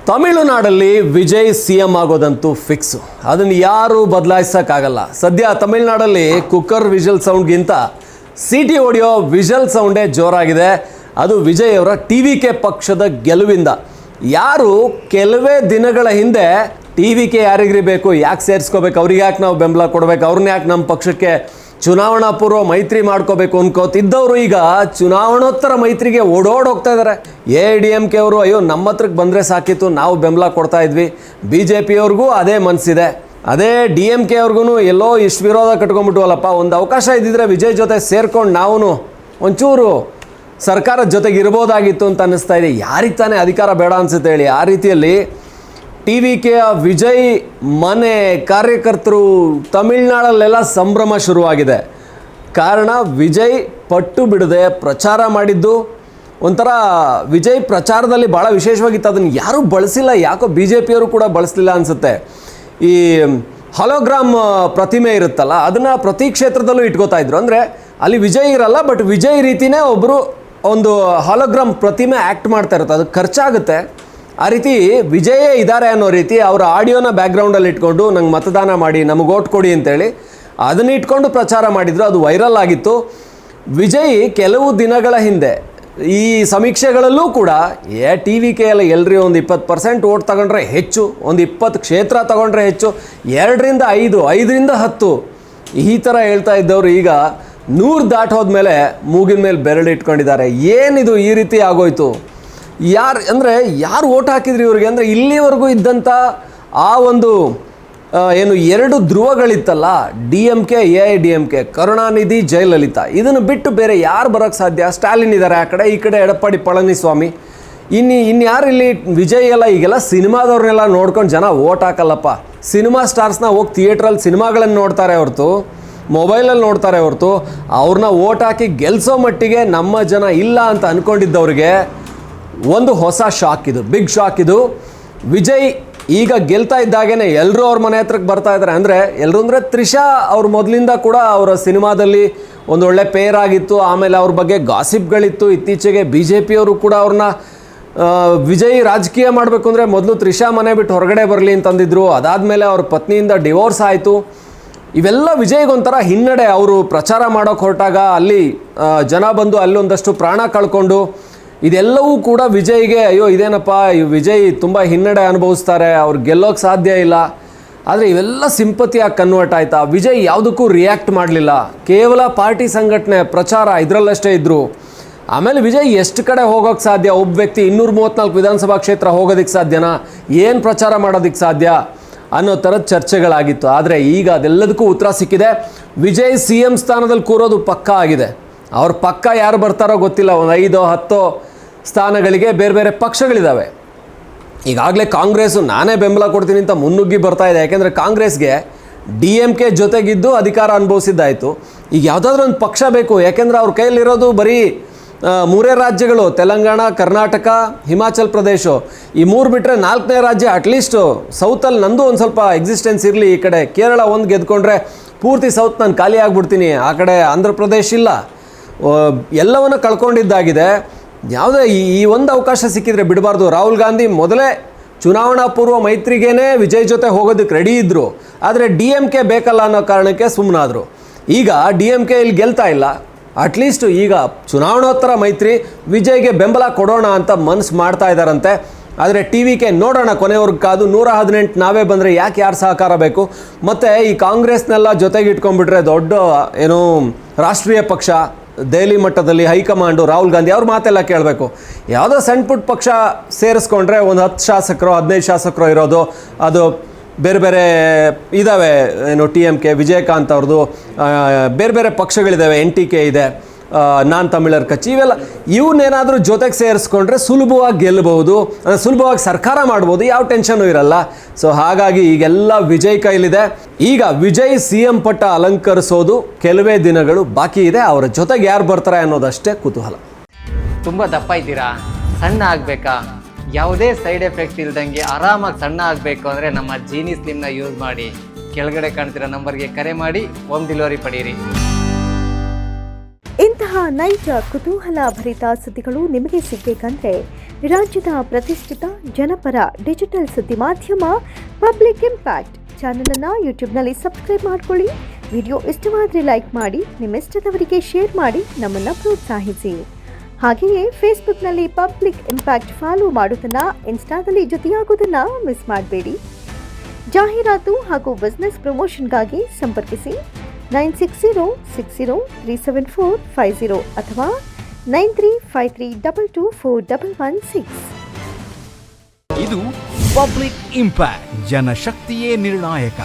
ತಮಿಳುನಾಡಲ್ಲಿ Vijay CM ಆಗೋದಂತೂ fix. ಅದನ್ನು ಯಾರೂ ಬದಲಾಯಿಸೋಕ್ಕಾಗಲ್ಲ. ಸದ್ಯ ತಮಿಳುನಾಡಲ್ಲಿ ಕುಕ್ಕರ್ ವಿಷಲ್ ಸೌಂಡ್ಗಿಂತ ಸಿಟಿ ಹೊಡೆಯೋ ವಿಷಲ್ ಸೌಂಡೇ ಜೋರಾಗಿದೆ. ಅದು ವಿಜಯ್ ಅವರ TVK ಪಕ್ಷದ ಗೆಲುವಿಂದ. ಯಾರು ಕೆಲವೇ ದಿನಗಳ ಹಿಂದೆ TVK ಯಾರಿಗ್ರಿ ಬೇಕು, ಯಾಕೆ ಸೇರಿಸ್ಕೋಬೇಕು, ಅವ್ರಿಗೆ ಯಾಕೆ ನಾವು ಬೆಂಬಲ ಕೊಡಬೇಕು, ಅವ್ರನ್ನ ಯಾಕೆ ನಮ್ಮ ಪಕ್ಷಕ್ಕೆ ಚುನಾವಣಾ ಪೂರ್ವ ಮೈತ್ರಿ ಮಾಡ್ಕೋಬೇಕು ಅನ್ಕೋತಿದ್ದವರು ಈಗ ಚುನಾವಣೋತ್ತರ ಮೈತ್ರಿಗೆ ಓಡೋಡೋಗ್ತಾ ಇದ್ದಾರೆ. AIADMK ಅವರು ಅಯ್ಯೋ ನಮ್ಮ ಹತ್ರಕ್ಕೆ ಬಂದರೆ ಸಾಕಿತ್ತು, ನಾವು ಬೆಂಬಲ ಕೊಡ್ತಾ ಇದ್ವಿ. BJP ಅವ್ರಿಗೂ ಅದೇ ಮನಸ್ಸಿದೆ. ಅದೇ DMK ಅವ್ರಿಗೂ ಎಲ್ಲೋ ಇಷ್ಟು ವಿರೋಧ ಕಟ್ಕೊಂಡ್ಬಿಟ್ವಲ್ಲಪ್ಪ, ಒಂದು ಅವಕಾಶ ಇದ್ದಿದ್ರೆ ವಿಜಯ್ ಜೊತೆ ಸೇರ್ಕೊಂಡು ನಾವು ಒಂಚೂರು ಸರ್ಕಾರದ ಜೊತೆಗೆ ಇರ್ಬೋದಾಗಿತ್ತು ಅಂತ ಅನ್ನಿಸ್ತಾ ಇದೆ. ಯಾರಿಗೆ ತಾನೇ ಅಧಿಕಾರ ಬೇಡ ಅನಿಸುತ್ತೆ ಹೇಳಿ. ಆ ರೀತಿಯಲ್ಲಿ TVKಯ ವಿಜಯ್ ಮನೆ ಕಾರ್ಯಕರ್ತರು ತಮಿಳ್ನಾಡಲ್ಲೆಲ್ಲ ಸಂಭ್ರಮ ಶುರುವಾಗಿದೆ. ಕಾರಣ ವಿಜಯ್ ಪಟ್ಟು ಬಿಡದೆ ಪ್ರಚಾರ ಮಾಡಿದ್ದು ಒಂಥರ ವಿಜಯ್ ಪ್ರಚಾರದಲ್ಲಿ ಭಾಳ ವಿಶೇಷವಾಗಿತ್ತು. ಅದನ್ನು ಯಾರೂ ಬಳಸಿಲ್ಲ, ಯಾಕೋ BJP ಅವರು ಕೂಡ ಬಳಸಲಿಲ್ಲ ಅನಿಸುತ್ತೆ. ಈ ಹಾಲೋಗ್ರಾಮ್ ಪ್ರತಿಮೆ ಇರುತ್ತಲ್ಲ, ಅದನ್ನು ಪ್ರತಿ ಕ್ಷೇತ್ರದಲ್ಲೂ ಇಟ್ಕೋತಾ ಇದ್ರು. ಅಂದರೆ ಅಲ್ಲಿ ವಿಜಯ್ ಇರಲ್ಲ, ಬಟ್ ವಿಜಯ್ ರೀತಿಯೇ ಒಬ್ಬರು ಒಂದು ಹಾಲೋಗ್ರಾಮ್ ಪ್ರತಿಮೆ ಆ್ಯಕ್ಟ್ ಮಾಡ್ತಾ ಇರುತ್ತೆ. ಅದು ಖರ್ಚಾಗುತ್ತೆ. ಆ ರೀತಿ ವಿಜಯೇ ಇದ್ದಾರೆ ಅನ್ನೋ ರೀತಿ ಅವರ ಆಡಿಯೋನ ಬ್ಯಾಕ್ಗ್ರೌಂಡಲ್ಲಿ ಇಟ್ಕೊಂಡು ನಂಗೆ ಮತದಾನ ಮಾಡಿ, ನಮಗೆ ಓಟ್ ಕೊಡಿ ಅಂತೇಳಿ ಅದನ್ನ ಇಟ್ಕೊಂಡು ಪ್ರಚಾರ ಮಾಡಿದ್ರು. ಅದು ವೈರಲ್ ಆಗಿತ್ತು. ವಿಜಯ್ ಕೆಲವು ದಿನಗಳ ಹಿಂದೆ ಈ ಸಮೀಕ್ಷೆಗಳಲ್ಲೂ ಕೂಡ TVK ಎಲ್ಲ ಎಲ್ರಿ ಒಂದು 20% ಓಟ್ ತಗೊಂಡ್ರೆ ಹೆಚ್ಚು, ಒಂದು 20 ಕ್ಷೇತ್ರ ತಗೊಂಡ್ರೆ ಹೆಚ್ಚು, 2ರಿಂದ 5, 5ರಿಂದ 10 ಈ ಥರ ಹೇಳ್ತಾ ಇದ್ದವರು ಈಗ 100 ದಾಟ್ ಹೋದ್ಮೇಲೆ ಮೂಗಿನ ಮೇಲೆ ಬೆರಳು ಇಟ್ಕೊಂಡಿದ್ದಾರೆ. ಏನಿದು ಈ ರೀತಿ ಆಗೋಯ್ತು? ಯಾರು ಓಟ್ ಹಾಕಿದ್ರಿ ಇವ್ರಿಗೆ? ಅಂದರೆ ಇಲ್ಲಿವರೆಗೂ ಇದ್ದಂಥ ಆ ಒಂದು ಏನು 2 ಧ್ರುವಗಳಿತ್ತಲ್ಲ, DMK AIADMK, ಕರುಣಾನಿಧಿ ಜಯಲಲಿತಾ, ಇದನ್ನು ಬಿಟ್ಟು ಬೇರೆ ಯಾರು ಬರೋಕ್ಕೆ ಸಾಧ್ಯ? ಸ್ಟಾಲಿನ್ ಇದ್ದಾರೆ ಆ ಕಡೆ, ಈ ಕಡೆ ಎಡಪ್ಪಾಡಿ ಪಳನಿಸ್ವಾಮಿ. ಇನ್ಯಾರು ಇಲ್ಲಿ? ವಿಜಯ್ ಎಲ್ಲ ಈಗೆಲ್ಲ ಸಿನಿಮಾದವ್ರನ್ನೆಲ್ಲ ನೋಡ್ಕೊಂಡು ಜನ ಓಟ್ ಹಾಕಲ್ಲಪ್ಪ. ಸಿನಿಮಾ ಸ್ಟಾರ್ಸ್ನ ಹೋಗಿ ಥಿಯೇಟ್ರಲ್ಲಿ ಸಿನಿಮಾಗಳನ್ನು ನೋಡ್ತಾರೆ ಹೊರತು, ಮೊಬೈಲಲ್ಲಿ ನೋಡ್ತಾರೆ ಹೊರತು, ಅವ್ರನ್ನ ಓಟ್ ಹಾಕಿ ಗೆಲ್ಲಿಸೋ ಮಟ್ಟಿಗೆ ನಮ್ಮ ಜನ ಇಲ್ಲ ಅಂತ ಅಂದ್ಕೊಂಡಿದ್ದವ್ರಿಗೆ ಒಂದು ಹೊಸ ಶಾಕ್ ಇದು, ಬಿಗ್ ಶಾಕ್ ಇದು. ವಿಜಯ್ ಈಗ ಗೆಲ್ತಾ ಇದ್ದಾಗೇ ಎಲ್ಲರೂ ಅವ್ರ ಮನೆ ಹತ್ರಕ್ಕೆ ಬರ್ತಾ ಇದ್ದಾರೆ. ಎಲ್ಲರೂ ಅಂದರೆ ತ್ರಿಷಾ ಅವ್ರ ಮೊದಲಿಂದ ಕೂಡ ಅವರ ಸಿನಿಮಾದಲ್ಲಿ ಒಂದು ಒಳ್ಳೆ ಪೇರ್ ಆಗಿತ್ತು. ಆಮೇಲೆ ಅವ್ರ ಬಗ್ಗೆ ಗಾಸಿಪ್ಗಳಿತ್ತು. ಇತ್ತೀಚೆಗೆ BJP ಅವರು ಕೂಡ ಅವ್ರನ್ನ ವಿಜಯ್ ರಾಜಕೀಯ ಮಾಡಬೇಕು ಅಂದರೆ ಮೊದಲು ತ್ರಿಷಾ ಮನೆ ಬಿಟ್ಟು ಹೊರಗಡೆ ಬರಲಿ ಅಂತಂದಿದ್ರು. ಅದಾದಮೇಲೆ ಅವ್ರ ಪತ್ನಿಯಿಂದ ಡಿವೋರ್ಸ್ ಆಯಿತು. ಇವೆಲ್ಲ ವಿಜಯ್ಗೊಂಥರ ಹಿನ್ನಡೆ. ಅವರು ಪ್ರಚಾರ ಮಾಡೋಕ್ಕೆ ಹೊರಟಾಗ ಅಲ್ಲಿ ಜನ ಬಂದು ಅಲ್ಲೊಂದಷ್ಟು ಪ್ರಾಣ ಕಳ್ಕೊಂಡು, ಇದೆಲ್ಲವೂ ಕೂಡ ವಿಜಯ್ಗೆ ಅಯ್ಯೋ ಇದೇನಪ್ಪ, ವಿಜಯ್ ತುಂಬ ಹಿನ್ನಡೆ ಅನುಭವಿಸ್ತಾರೆ, ಅವ್ರು ಗೆಲ್ಲೋಕ್ಕೆ ಸಾಧ್ಯ ಇಲ್ಲ. ಆದರೆ ಇವೆಲ್ಲ ಸಿಂಪತಿಯಾಗಿ ಕನ್ವರ್ಟ್ ಆಯ್ತಾ? ವಿಜಯ್ ಯಾವುದಕ್ಕೂ ರಿಯಾಕ್ಟ್ ಮಾಡಲಿಲ್ಲ. ಕೇವಲ ಪಾರ್ಟಿ ಸಂಘಟನೆ, ಪ್ರಚಾರ ಇದರಲ್ಲಷ್ಟೇ ಇದ್ದರು. ಆಮೇಲೆ ವಿಜಯ್ ಎಷ್ಟು ಕಡೆ ಹೋಗೋಕ್ಕೆ ಸಾಧ್ಯ? ಒಬ್ಬ ವ್ಯಕ್ತಿ 234 ವಿಧಾನಸಭಾ ಕ್ಷೇತ್ರ ಹೋಗೋದಕ್ಕೆ ಸಾಧ್ಯನಾ? ಏನು ಪ್ರಚಾರ ಮಾಡೋದಕ್ಕೆ ಸಾಧ್ಯ ಅನ್ನೋ ಥರದ ಚರ್ಚೆಗಳಾಗಿತ್ತು. ಆದರೆ ಈಗ ಅದೆಲ್ಲದಕ್ಕೂ ಉತ್ತರ ಸಿಕ್ಕಿದೆ. ವಿಜಯ್ CM ಸ್ಥಾನದಲ್ಲಿ ಕೂರೋದು ಪಕ್ಕಾ ಆಗಿದೆ. ಅವ್ರ ಪಕ್ಕ ಯಾರು ಬರ್ತಾರೋ ಗೊತ್ತಿಲ್ಲ. ಒಂದು 5-10 ಸ್ಥಾನಗಳಿಗೆ ಬೇರೆ ಬೇರೆ ಪಕ್ಷಗಳಿದ್ದಾವೆ. ಈಗಾಗಲೇ ಕಾಂಗ್ರೆಸ್ಸು ನಾನೇ ಬೆಂಬಲ ಕೊಡ್ತೀನಿ ಅಂತ ಮುನ್ನುಗ್ಗಿ ಬರ್ತಾ ಇದೆ. ಯಾಕೆಂದರೆ ಕಾಂಗ್ರೆಸ್ಗೆ DMK ಜೊತೆಗಿದ್ದು ಅಧಿಕಾರ ಅನುಭವಿಸಿದ್ದಾಯಿತು. ಈಗ ಯಾವುದಾದ್ರೂ ಒಂದು ಪಕ್ಷ ಬೇಕು. ಯಾಕೆಂದರೆ ಅವ್ರ ಕೈಯಲ್ಲಿರೋದು ಬರೀ 3 ರಾಜ್ಯಗಳು, ತೆಲಂಗಾಣ, ಕರ್ನಾಟಕ, ಹಿಮಾಚಲ್ ಪ್ರದೇಶ. ಈ 3 ಬಿಟ್ಟರೆ 4ನೇ ರಾಜ್ಯ ಅಟ್ಲೀಸ್ಟು ಸೌತಲ್ಲಿ ನಂದು ಒಂದು ಸ್ವಲ್ಪ ಎಕ್ಸಿಸ್ಟೆನ್ಸ್ ಇರಲಿ. ಈ ಕಡೆ ಕೇರಳ ಒಂದು ಗೆದ್ಕೊಂಡ್ರೆ ಪೂರ್ತಿ ಸೌತ್ ನಾನು ಖಾಲಿ ಆಗಿಬಿಡ್ತೀನಿ. ಆ ಕಡೆ ಆಂಧ್ರ ಪ್ರದೇಶ ಇಲ್ಲ, ಎಲ್ಲವನ್ನು ಕಳ್ಕೊಂಡಿದ್ದಾಗಿದೆ. ಯಾವುದೇ ಈ ಒಂದು ಅವಕಾಶ ಸಿಕ್ಕಿದರೆ ಬಿಡಬಾರ್ದು. ರಾಹುಲ್ ಗಾಂಧಿ ಮೊದಲೇ ಚುನಾವಣಾ ಪೂರ್ವ ಮೈತ್ರಿಗೇ ವಿಜಯ್ ಜೊತೆ ಹೋಗೋದಕ್ಕೆ ರೆಡಿ ಇದ್ದರು. ಆದರೆ DMK ಬೇಕಲ್ಲ ಅನ್ನೋ ಕಾರಣಕ್ಕೆ ಸುಮ್ಮನಾದರು. ಈಗ DMK ಇಲ್ಲಿ ಗೆಲ್ತಾ ಇಲ್ಲ. ಅಟ್ಲೀಸ್ಟು ಈಗ ಚುನಾವಣೋತ್ತರ ಮೈತ್ರಿ ವಿಜಯ್ಗೆ ಬೆಂಬಲ ಕೊಡೋಣ ಅಂತ ಮನಸ್ಸು ಮಾಡ್ತಾ ಇದ್ದಾರಂತೆ. ಆದರೆ TVK ನೋಡೋಣ ಕೊನೆಯವ್ರಿಗೆ ಕಾದು. 118 ನಾವೇ ಬಂದರೆ ಯಾಕೆ ಯಾರು ಸಹಕಾರ ಬೇಕು? ಮತ್ತು ಈ ಕಾಂಗ್ರೆಸ್ನೆಲ್ಲ ಜೊತೆಗೆ ಇಟ್ಕೊಂಡ್ಬಿಟ್ರೆ ದೊಡ್ಡ ಏನು ರಾಷ್ಟ್ರೀಯ ಪಕ್ಷ, ದೆಹಲಿ ಮಟ್ಟದಲ್ಲಿ ಹೈಕಮಾಂಡು, ರಾಹುಲ್ ಗಾಂಧಿ ಅವ್ರ ಮಾತೆಲ್ಲ ಕೇಳಬೇಕು. ಯಾವುದೋ ಸಣ್ಣ ಪುಟ್ಟ ಪಕ್ಷ ಸೇರಿಸ್ಕೊಂಡ್ರೆ ಒಂದು 10 ಶಾಸಕರು 15 ಶಾಸಕರು ಇರೋದು, ಅದು ಬೇರೆ ಬೇರೆ ಇದ್ದಾವೆ. ಏನು TMK, ವಿಜಯಕಾಂತ್ ಅವ್ರದ್ದು ಬೇರೆ ಬೇರೆ ಪಕ್ಷಗಳಿದ್ದಾವೆ, NTK ಇದೆ, ನಾನ್ ತಮಿಳರ್ ಕಚ್ಚಿ, ಇವೆಲ್ಲ ಇವನ್ನೇನಾದರೂ ಜೊತೆಗೆ ಸೇರಿಸ್ಕೊಂಡ್ರೆ ಸುಲಭವಾಗಿ ಗೆಲ್ಲಬಹುದು, ಸುಲಭವಾಗಿ ಸರ್ಕಾರ ಮಾಡ್ಬೋದು, ಯಾವ ಟೆನ್ಷನ್ನು ಇರಲ್ಲ. ಸೊ ಹಾಗಾಗಿ ಈಗೆಲ್ಲ ವಿಜಯ್ ಕೈಲಿದೆ. ಈಗ ವಿಜಯ್ CM ಪಟ್ಟ ಅಲಂಕರಿಸೋದು ಕೆಲವೇ ದಿನಗಳು ಬಾಕಿ ಇದೆ. ಅವರ ಜೊತೆಗೆ ಯಾರು ಬರ್ತಾರೆ ಅನ್ನೋದಷ್ಟೇ ಕುತೂಹಲ. ತುಂಬ ದಪ್ಪ ಇದ್ದೀರಾ, ಸಣ್ಣ ಆಗಬೇಕಾ? ಯಾವುದೇ ಸೈಡ್ ಎಫೆಕ್ಟ್ ಇಲ್ದಂಗೆ ಆರಾಮಾಗಿ ಸಣ್ಣ ಆಗಬೇಕು ಅಂದರೆ ನಮ್ಮ ಜೀನಿ ಸ್ಲಿಮ್ನ ಯೂಸ್ ಮಾಡಿ. ಕೆಳಗಡೆ ಕಾಣ್ತಿರೋ ನಂಬರ್ಗೆ ಕರೆ ಮಾಡಿ ಹೋಮ್ ಡೆಲಿವರಿ ಪಡೀರಿ. ಇಂತಹ ಇಂತಹ ನೈಜ ಕುತೂಹಲ ಭರಿತ ಸುದ್ದಿಗಳು ನಿಮಗೆ ಸಿಗಬೇಕಂದ್ರೆ ರಾಜ್ಯದ ಪ್ರತಿಷ್ಠಿತ ಜನಪರ ಡಿಜಿಟಲ್ ಸುದ್ದಿ ಮಾಧ್ಯಮ ಪಬ್ಲಿಕ್ ಇಂಪ್ಯಾಕ್ಟ್ ಚಾನಲನ್ನು ಯೂಟ್ಯೂಬ್ನಲ್ಲಿ ಸಬ್ಸ್ಕ್ರೈಬ್ ಮಾಡ್ಕೊಳ್ಳಿ. ವಿಡಿಯೋ ಇಷ್ಟವಾದರೆ ಲೈಕ್ ಮಾಡಿ, ನಿಮ್ಮಿಷ್ಟದವರಿಗೆ ಶೇರ್ ಮಾಡಿ ನಮ್ಮನ್ನು ಪ್ರೋತ್ಸಾಹಿಸಿ. ಹಾಗೆಯೇ ಫೇಸ್ಬುಕ್ನಲ್ಲಿ ಪಬ್ಲಿಕ್ ಇಂಪ್ಯಾಕ್ಟ್ ಫಾಲೋ ಮಾಡೋದನ್ನು, ಇನ್ಸ್ಟಾದಲ್ಲಿ ಜೊತೆಯಾಗೋದನ್ನು ಮಿಸ್ ಮಾಡಬೇಡಿ. ಜಾಹೀರಾತು ಹಾಗೂ ಬಿಸ್ನೆಸ್ ಪ್ರಮೋಷನ್ಗಾಗಿ ಸಂಪರ್ಕಿಸಿ 9606037450 ಅಥವಾ 9353224116. ಇದು ಪಬ್ಲಿಕ್ ಇಂಪ್ಯಾಕ್ಟ್, ಜನಶಕ್ತಿಯೇ ನಿರ್ಣಾಯಕ.